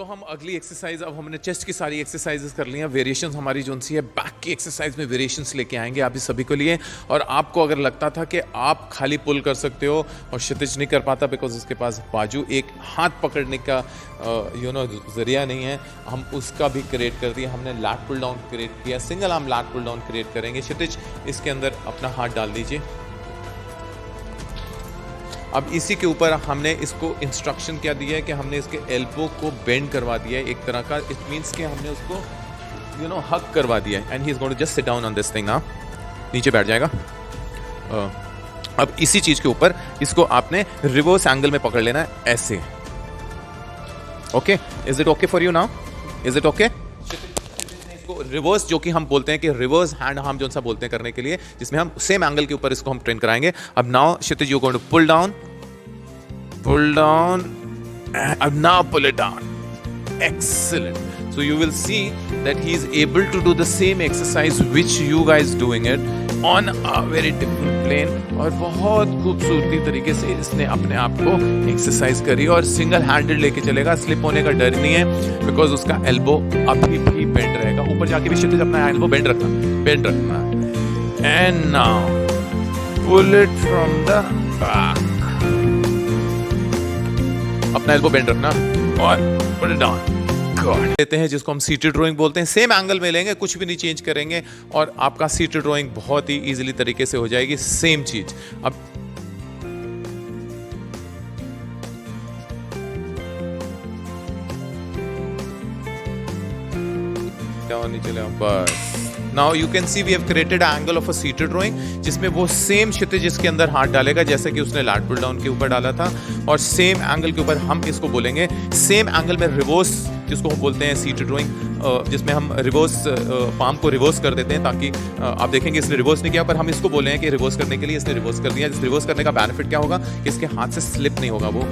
चलो हम अगली एक्सरसाइज, अब हमने चेस्ट की सारी एक्सरसाइजेस कर ली हैं। वेरिएशंस हमारी जो सी है बैक की एक्सरसाइज में वेरिएशंस लेके आएंगे आप सभी को लिए। और आपको अगर लगता था कि आप खाली पुल कर सकते हो और क्षितिज नहीं कर पाता बिकॉज उसके पास बाजू एक हाथ पकड़ने का जरिया नहीं है, हम उसका भी क्रिएट कर दिया। हमने लैट पुल डाउन क्रिएट किया, single arm lat pull down create करेंगे। क्षितिज इसके अंदर अपना हाथ डाल दीजिए। अब इसी के ऊपर हमने इसको इंस्ट्रक्शन क्या दिया है कि हमने इसके एल्बो को बेंड करवा दिया है एक तरह का। इट मीन्स कि हमने उसको हक करवा दिया है and he is going to just sit down on this thing. ना नीचे बैठ जाएगा। अब इसी चीज के ऊपर इसको आपने रिवर्स एंगल में पकड़ लेना है ऐसे। Okay, is it okay for you now? Is it okay? Reverse, जो कि हम बोलते हैं कि रिवर्स हैंड हम जो सा बोलते हैं करने के लिए, जिसमें हम सेम एंगल के ऊपर इसको हम ट्रेन कराएंगे। अब now Kshitij you going to pull down, अब now pull it down. Excellent. So you will see that he is able to do the same exercise which you guys doing it on a very different plane. और बहुत खूबसूरती तरीके से इसने अपने आप को एक्सरसाइज करी और सिंगल हैंडेड लेके चलेगा। स्लिप होने का डर नहीं है बिकॉज उसका एल्बो अभी भी बेंड रहेगा। ऊपर जाके भी क्षितिज अपना एल्बो बेंड रखना। And now pull it from the back. अपना एल्बो बेंड रखना और पुल इट डाउन। लेते हैं जिसको हम सीटेड ड्राइंग बोलते हैं। सेम एंगल में लेंगे, कुछ भी नहीं चेंज करेंगे और आपका सीटेड ड्राइंग बहुत ही इजीली तरीके से हो जाएगी। सेम चीज अब नीचे ले बस। Now you can see we have created an angle of a seated drawing, जिसमें वो सेम क्षितिज इसके अंदर हाथ डालेगा जैसे कि उसने लैट पुल डाउन के ऊपर डाला था। और सेम एंगल के ऊपर हम इसको बोलेंगे, सेम एंगल में रिवर्स जिसको हम बोलते हैं सीटेड ड्राइंग, जिसमें हम रिवर्स पाम को रिवर्स कर देते हैं ताकि आप देखेंगे इसने रिवर्स नहीं किया, पर हम इसको बोले हैं कि रिवर्स करने के लिए इसने रिवर्स कर दिया। इस रिवर्स करने का बेनिफिट क्या होगा कि इसके हाथ से स्लिप नहीं होगा वो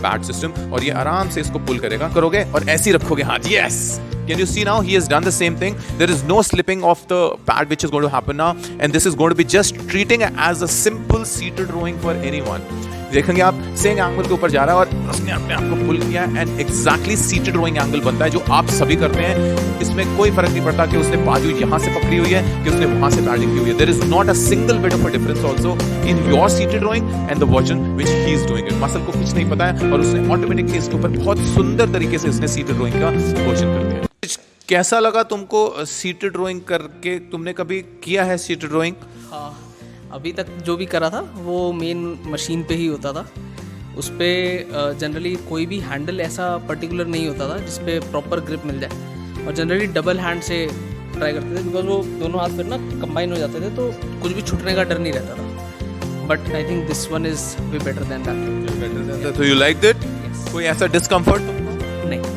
पैड सिस्टम और ये आराम से इसको पुल करेगा। करोगे और ऐसे ही रखोगे हाथ। Yes, can you see now he has done the same thing? There is no slipping of the pad which is going to happen now, and this is going to be just treating as a simple seated rowing for anyone. देखेंगे आप same angle के ऊपर जा रहा है और उसने अपने आप को पुल किया and exactly seated rowing angle बनता है जो आप सभी करते हैं। इसमें कोई फर्क नहीं पड़ता कि उसने बाजू यहाँ से पकड़ी हुई है कि उसने वहां से पैडिंग की हुई है। There is not a single bit of a difference also in your seated rowing and the version which he is doing it. Muscle को कुछ नहीं पता है और उसने ऑटोमेटिकली इसके ऊपर बहुत सुंदर तरीके से इसने सीटेड रोइंग का वर्जन कर दिया। कैसा लगा तुमको सीटेड रोइंग करके? तुमने कभी किया है सीटेड रोइंग? हाँ, अभी तक जो भी करा था वो मेन मशीन पे ही होता था। उस पर जनरली कोई भी हैंडल ऐसा पर्टिकुलर नहीं होता था जिस पे प्रॉपर ग्रिप मिल जाए और जनरली डबल हैंड से ट्राई करते थे बिकॉज वो दोनों हाथ फिर ना कंबाइन हो जाते थे तो कुछ भी छूटने का डर नहीं रहता था। But I think this one is way better than that. So you liked it? कोई ऐसा डिस्कम्फर्ट तुमको? नहीं।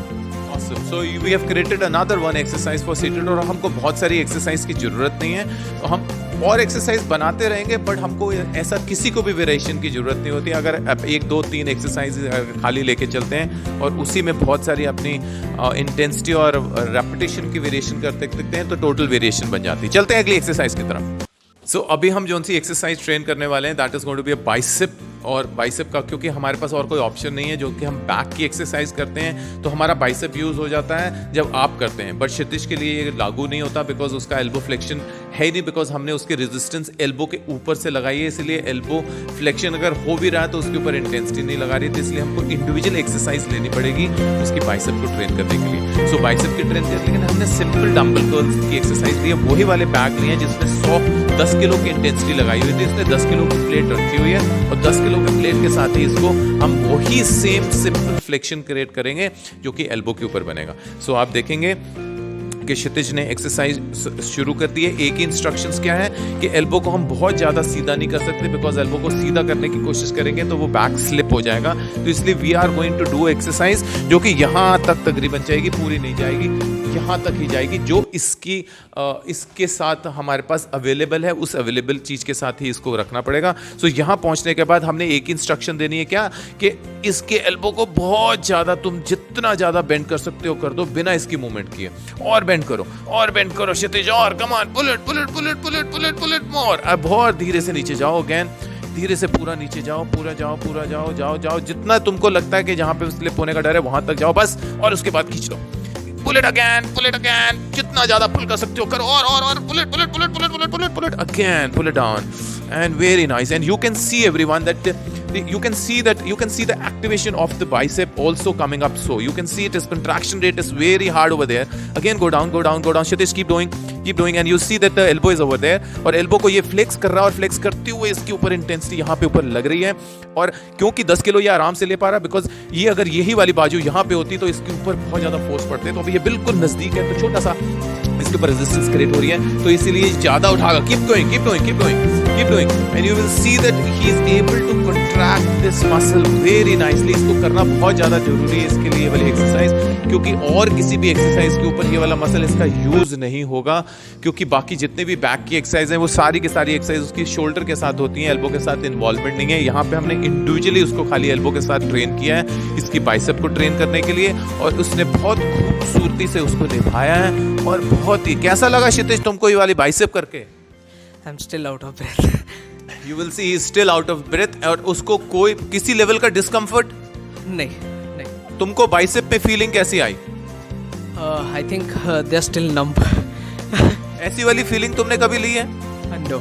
So we have created another one exercise for seated और हमको बहुत सारी एक्सरसाइज की जरूरत नहीं है तो हम और एक्सरसाइज बनाते रहेंगे, बट हमको ऐसा किसी को भी वेरिएशन की जरूरत नहीं होती। अगर आप 1 2 3 एक्सरसाइज खाली लेके चलते हैं और उसी में बहुत सारी अपनी इंटेंसिटी और रेपिटेशन की वेरिएशन करते सकते हैं तो टोटल वेरिएशन बन जाती है। चलते हैं अगली एक्सरसाइज की तरफ। सो अभी हम जो सी एक्सरसाइज ट्रेन करने वाले हैं that is going to be a bicep. और बाइसेप का क्योंकि हमारे पास और कोई ऑप्शन नहीं है जो कि हम बैक की एक्सरसाइज करते हैं तो हमारा बाइसेप यूज हो जाता है जब आप करते हैं, बट क्षितिज के लिए ये लागू नहीं होता बिकॉज उसका एल्बो फ्लेक्शन है ही नहीं, बिकॉज हमने उसकी रेजिस्टेंस एल्बो के ऊपर से लगाई है। इसलिए एल्बो फ्लेक्शन अगर हो भी रहा है तो उसके ऊपर इंटेंसिटी नहीं लगा रही, तो इसलिए हमको इंडिविजुअल एक्सरसाइज लेनी पड़ेगी उसकी बाइसेप को ट्रेन करने के लिए। सो बाइसेप की ट्रेन करने, लेकिन हमने सिंपल डंबल कर्ल्स की एक्सरसाइज ली है, वही वाले बैग लिए हैं जिसमें 10 किलो की इंटेंसिटी लगाई हुई थी। इसने 10 किलो की प्लेट रखी हुई है और 10 किलो की प्लेट के साथ ही इसको हम वही सेम सिंपल फ्लेक्शन क्रिएट करेंगे जो कि एल्बो के ऊपर बनेगा। सो आप देखेंगे कि क्षितिज ने एक्सरसाइज शुरू कर दी है। एक ही इंस्ट्रक्शंस क्या है कि एल्बो को हम बहुत ज्यादा सीधा नहीं कर सकते बिकॉज एल्बो को सीधा करने की कोशिश करेंगे तो वो बैक स्लिप हो जाएगा। तो इसलिए we are going to do exercise जो कि यहां तक तकरीबन जाएगी, पूरी नहीं जाएगी, यहां तक ही जाएगी जो इसके साथ हमारे पास अवेलेबल है, उस अवेलेबल चीज के साथ ही इसको रखना पड़ेगा। सो यहां पहुंचने के बाद हमने एक इंस्ट्रक्शन देनी है क्या कि इसके एल्बो को बहुत ज्यादा, तुम जितना ज्यादा बेंड कर सकते हो कर दो बिना इसकी मूवमेंट किए, और बेंड करो क्षितिज, और come on, pull it more. अब बहुत धीरे से नीचे जाओ, अगेन धीरे से पूरा नीचे जाओ, पूरा जाओ, पूरा जाओ, जाओ जाओ, जितना तुमको लगता है कि जहाँ पे स्लिप होने का डर है वहां तक जाओ बस, और उसके बाद खींच लो। पुल इट अगेन, जितना ज्यादा पुल कर सकते हो करो, और pull it again, pull it down, and very nice. And you can see everyone that you can see the activation of the bicep also coming up. So you can see it is contraction rate is very hard over there. Again go down. Kshitiz, keep doing, and you see that the elbow is over there, और elbow को ये flex कर रहा है, और flex करते हुए इसके ऊपर intensity यहाँ पे ऊपर लग रही है। और क्योंकि 10 किलो ये आराम से ले पा रहा है, बिकॉज ये अगर यही वाली बाजू यहाँ पे होती तो इसके ऊपर बहुत ज्यादा फोर्स पड़ते, तो अभी ये बिल्कुल नजदीक है, तो छोटा सा इसके ऊपर रेजिस्टेंस क्रिएट हो रही है, तो इसीलिए ज्यादा उठाएगा। Keep going, and you will see that he is able to contract this muscle very nicely. इसको करना बहुत ज्यादा जरूरी है इसके लिए ये वाली एक्सरसाइज, क्योंकि और किसी भी एक्सरसाइज के ऊपर ये वाला मसल इसका यूज नहीं होगा, क्योंकि बाकी जितने भी बैक की एक्सरसाइज है वो सारी की सारी एक्सरसाइज उसकी शोल्डर के साथ होती है, एल्बो के साथ इन्वॉल्वमेंट नहीं है। यहाँ पे हमने इंडिविजुअली उसको खाली एल्बो के साथ ट्रेन किया है इसकी बाइसेप को ट्रेन करने के लिए, और उसने बहुत खूबसूरती से उसको निभाया है। और बहुत ही कैसा लगा क्षितिज तुमको ये वाली बाइसेप करके? I am still out of breath. You will see he is still out of breath, और उसको कोई किसी लेवल का डिस्कम्फर्ट नहीं। तुमको बाइसेप पे फीलिंग कैसी आई? I think they are still numb. ऐसी वाली फीलिंग तुमने कभी ली है? नो,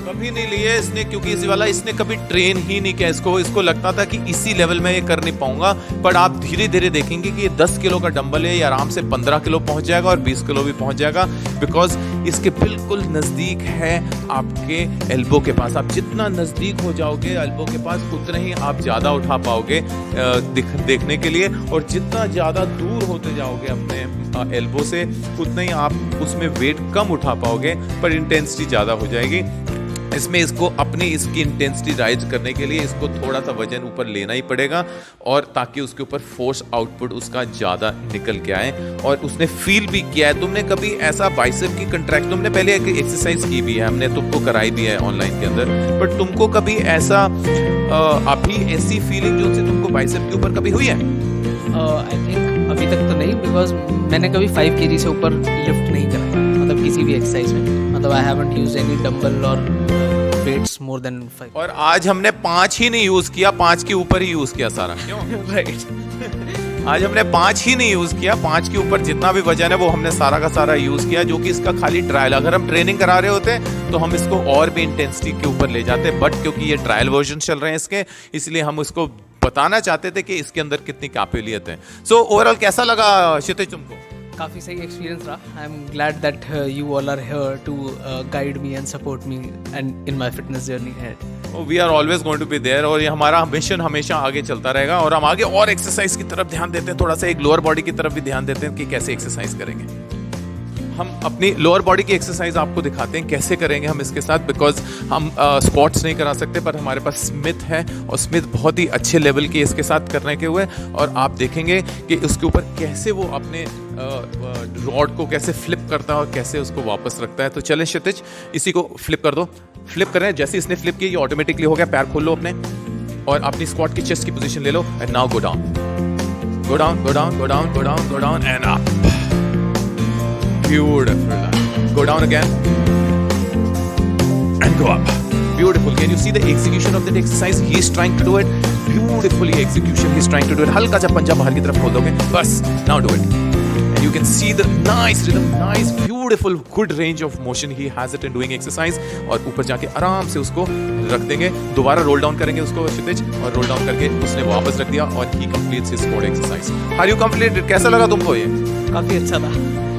कभी नहीं ली है इसने, क्योंकि इसी वाला इसने कभी ट्रेन ही नहीं किया इसको लगता था कि इसी लेवल में ये कर नहीं पाऊंगा, पर आप धीरे धीरे देखेंगे कि ये 10 किलो का डंबल है, ये आराम से 15 किलो पहुंच जाएगा और 20 किलो भी पहुंच जाएगा, बिकॉज इसके बिल्कुल नजदीक है आपके एल्बो के पास। आप जितना नजदीक हो जाओगे एल्बो के पास उतना ही आप ज्यादा उठा पाओगे देखने के लिए, और जितना ज्यादा दूर होते जाओगे अपने एल्बो से उतना ही आप उसमें वेट कम उठा पाओगे, पर इंटेंसिटी ज्यादा हो जाएगी। इसमें इसको अपनी इसकी इंटेंसिटी राइज करने के लिए इसको थोड़ा सा वजन ऊपर लेना ही पड़ेगा, और ताकि उसके ऊपर फोर्स आउटपुट उसका ज़्यादा निकल के आए। और उसने फील भी किया है। तुमने कभी ऐसा बाइसेप की कंट्रैक्ट, तुमने पहले एक एक्सरसाइज की भी है, हमने तुमको कराई भी है ऑनलाइन के अंदर, बट तुमको कभी ऐसा अभी ऐसी फीलिंग जो से तुमको बाइसेप के ऊपर कभी हुई है? आई थिंक अभी तक तो नहीं, बिकॉज मैंने कभी 5 kg से ऊपर लिफ्ट नहीं करा, मतलब किसी भी एक्सरसाइज में, मतलब I haven't used any dumbbell और वेट्स मोर देन 5। और आज हमने 5 ही नहीं यूज किया, 5 के ऊपर ही यूज किया सारा। क्यों? राइट। आज हमने 5 ही नहीं यूज किया, 5 के ऊपर जितना भी वजन है वो हमने सारा का सारा यूज किया, जो कि इसका खाली ट्रायल। अगर हम ट्रेनिंग करा रहे होते तो हम इसको और भी इंटेंसिटी के ऊपर ले जाते, बट क्योंकि ये ट्रायल वर्जन चल रहे हैं इसके, इसलिए हम उसको बताना चाहते थे कि इसके अंदर कितनी काबिलियत है। सो ओवरऑल कैसा लगा क्षितिज तुमको? काफ़ी सही एक्सपीरियंस रहा। I am glad that you all are here to guide me and support me and in my fitness journey head. We are always going to be there, और ये हमारा मिशन हमेशा आगे चलता रहेगा, और हम आगे और एक्सरसाइज की तरफ ध्यान देते हैं, थोड़ा सा एक लोअर बॉडी की तरफ भी ध्यान देते हैं कि कैसे एक्सरसाइज करेंगे। हम अपनी लोअर बॉडी की एक्सरसाइज आपको दिखाते हैं कैसे करेंगे हम इसके साथ, बिकॉज हम स्क्वाट्स नहीं करा सकते, पर हमारे पास स्मिथ है, और स्मिथ बहुत ही अच्छे लेवल की इसके साथ करने के हुए, और आप देखेंगे कि उसके ऊपर कैसे वो अपने रॉड को कैसे फ्लिप करता है और कैसे उसको वापस रखता है। तो चलें क्षितिज, इसी को फ्लिप कर दो। फ्लिप कर रहे हैं, जैसे इसने फ्लिप किया ये ऑटोमेटिकली हो गया। पैर खोल लो अपने, और अपनी स्क्वाट की चेस्ट की पोजीशन ले लो, and now go down, go down, go down, go down, go down, go down, and up. Beautiful. Go down again and go up. Beautiful. Can you see the execution of that exercise? He is trying to do it beautifully. Execution. He is trying to do it. हल्का सा पंजा बाहर की तरफ खोल दोगे, बस. Now do it. And you can see the nice rhythm, nice, beautiful, good range of motion he has it in doing exercise. और ऊपर जाके आराम से उसको रख देंगे, दोबारा रोल डाउन करेंगे उसको क्षितिज, और रोल डाउन करके उसने वापस रख दिया, और he completes his squat exercise. Are you completed? कैसा लगा तुमको ये? काफ़ी अच्छा था।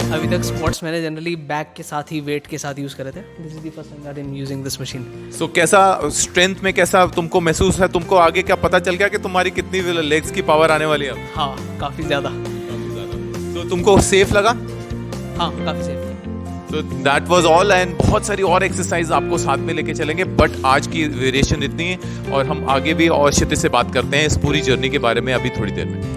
अभी तक स्क्वाट्स मैंने जनरली बैक के साथ ही वेट के साथ यूज़ करे थे। This is the first time that I am using this machine. So कैसा स्ट्रेंथ में कैसा तुमको महसूस है? तुमको आगे क्या पता चल गया कि तुम्हारी कितनी लेग्स की पावर आने वाली है? हाँ, काफ़ी ज़्यादा। तो तुमको सेफ लगा? हाँ, काफ़ी सेफ। तो दैट वाज ऑल, एंड बहुत सारी और एक्सरसाइज आपको साथ में लेके चलेंगे, बट आज की वेरिएशन इतनी है, और हम आगे भी और क्षितिज से बात करते हैं इस पूरी जर्नी के बारे में अभी थोड़ी देर में।